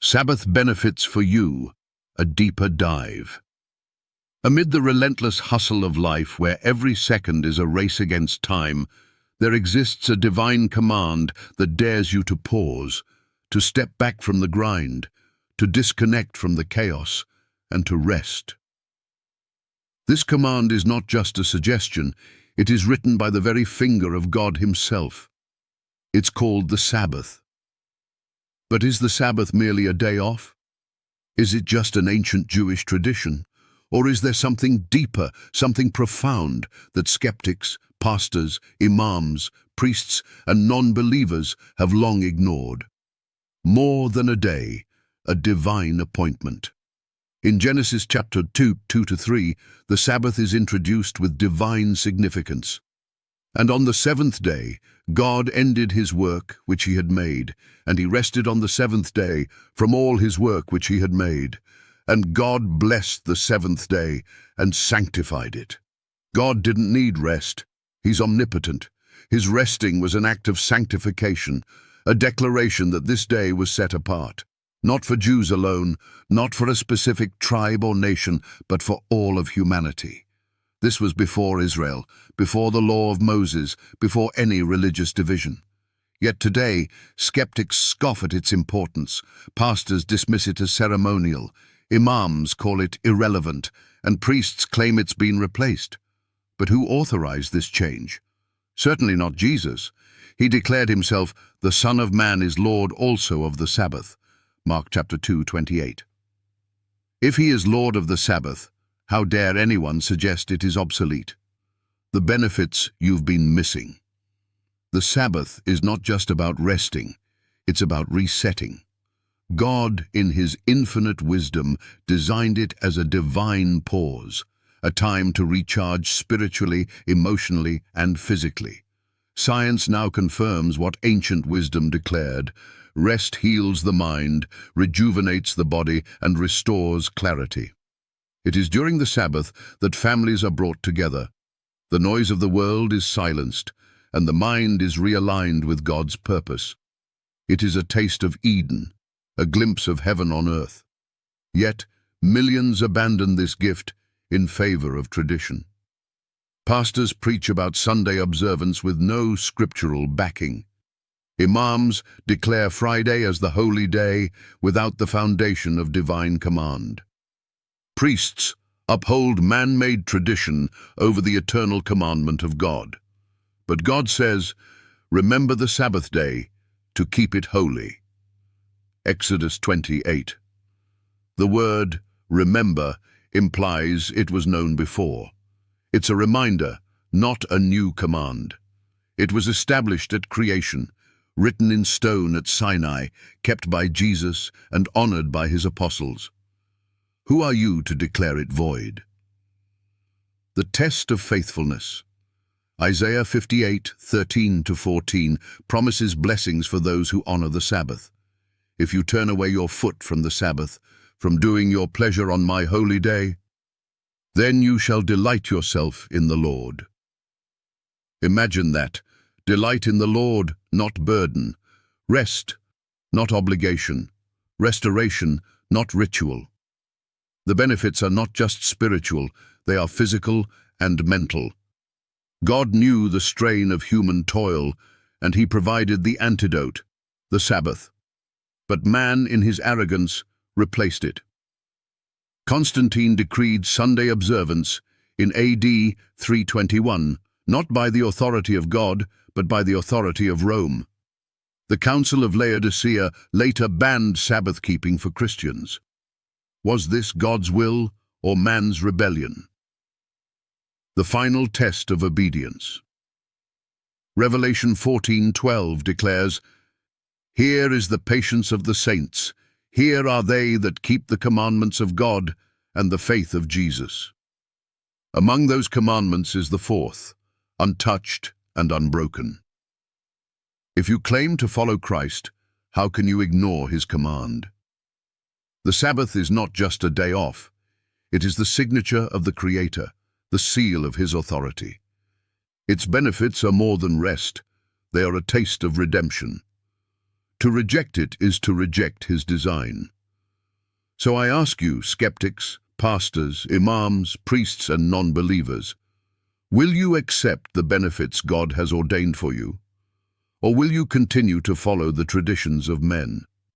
Sabbath benefits for you, a deeper dive. Amid the relentless hustle of life where every second is a race against time, there exists a divine command that dares you to pause, to step back from the grind, to disconnect from the chaos, and to rest. This command is not just a suggestion, it is written by the very finger of God Himself. It's called the Sabbath. But is the Sabbath merely a day off? Is it just an ancient Jewish tradition? Or is there something deeper, something profound that skeptics, pastors, imams, priests, and non-believers have long ignored? More than a day, a divine appointment. In Genesis chapter 2:2-3, the Sabbath is introduced with divine significance. And on the seventh day, God ended His work which He had made, and He rested on the seventh day from all His work which He had made. And God blessed the seventh day and sanctified it. God didn't need rest. He's omnipotent. His resting was an act of sanctification, a declaration that this day was set apart. Not for Jews alone, not for a specific tribe or nation, but for all of humanity. This was before Israel, before the law of Moses, before any religious division. Yet today, skeptics scoff at its importance, pastors dismiss it as ceremonial, imams call it irrelevant, and priests claim it's been replaced. But who authorized this change? Certainly not Jesus. He declared Himself, "The Son of Man is Lord also of the Sabbath." Mark chapter 2:28. If He is Lord of the Sabbath, how dare anyone suggest it is obsolete? The benefits you've been missing. The Sabbath is not just about resting, it's about resetting. God, in His infinite wisdom, designed it as a divine pause, a time to recharge spiritually, emotionally, and physically. Science now confirms what ancient wisdom declared. Rest heals the mind, rejuvenates the body, and restores clarity. It is during the Sabbath that families are brought together. The noise of the world is silenced, and the mind is realigned with God's purpose. It is a taste of Eden, a glimpse of heaven on earth. Yet, millions abandon this gift in favor of tradition. Pastors preach about Sunday observance with no scriptural backing. Imams declare Friday as the holy day without the foundation of divine command. Priests uphold man-made tradition over the eternal commandment of God. But God says, "Remember the Sabbath day to keep it holy." Exodus 28. The word remember implies it was known before. It's a reminder, not a new command. It was established at creation, written in stone at Sinai, kept by Jesus and honored by His apostles. Who are you to declare it void? The test of faithfulness. Isaiah 58:13-14 promises blessings for those who honor the Sabbath. If you turn away your foot from the Sabbath, from doing your pleasure on my holy day, then you shall delight yourself in the Lord. Imagine that. Delight in the Lord, not burden. Rest, not obligation. Restoration, not ritual. The benefits are not just spiritual, they are physical and mental. God knew the strain of human toil, and He provided the antidote, the Sabbath. But man, in his arrogance, replaced it. Constantine decreed Sunday observance in AD 321, not by the authority of God, but by the authority of Rome. The Council of Laodicea later banned Sabbath-keeping for Christians. Was this God's will or man's rebellion? The final test of obedience. Revelation 14:12 declares, "Here is the patience of the saints. Here are they that keep the commandments of God and the faith of Jesus." Among those commandments is the fourth, untouched and unbroken. If you claim to follow Christ, how can you ignore His command? The Sabbath is not just a day off. It is the signature of the Creator, the seal of His authority. Its benefits are more than rest. They are a taste of redemption. To reject it is to reject his design. So I ask you, skeptics, pastors, imams, priests, and non-believers, will you accept the benefits God has ordained for you? Or will you continue to follow the traditions of men?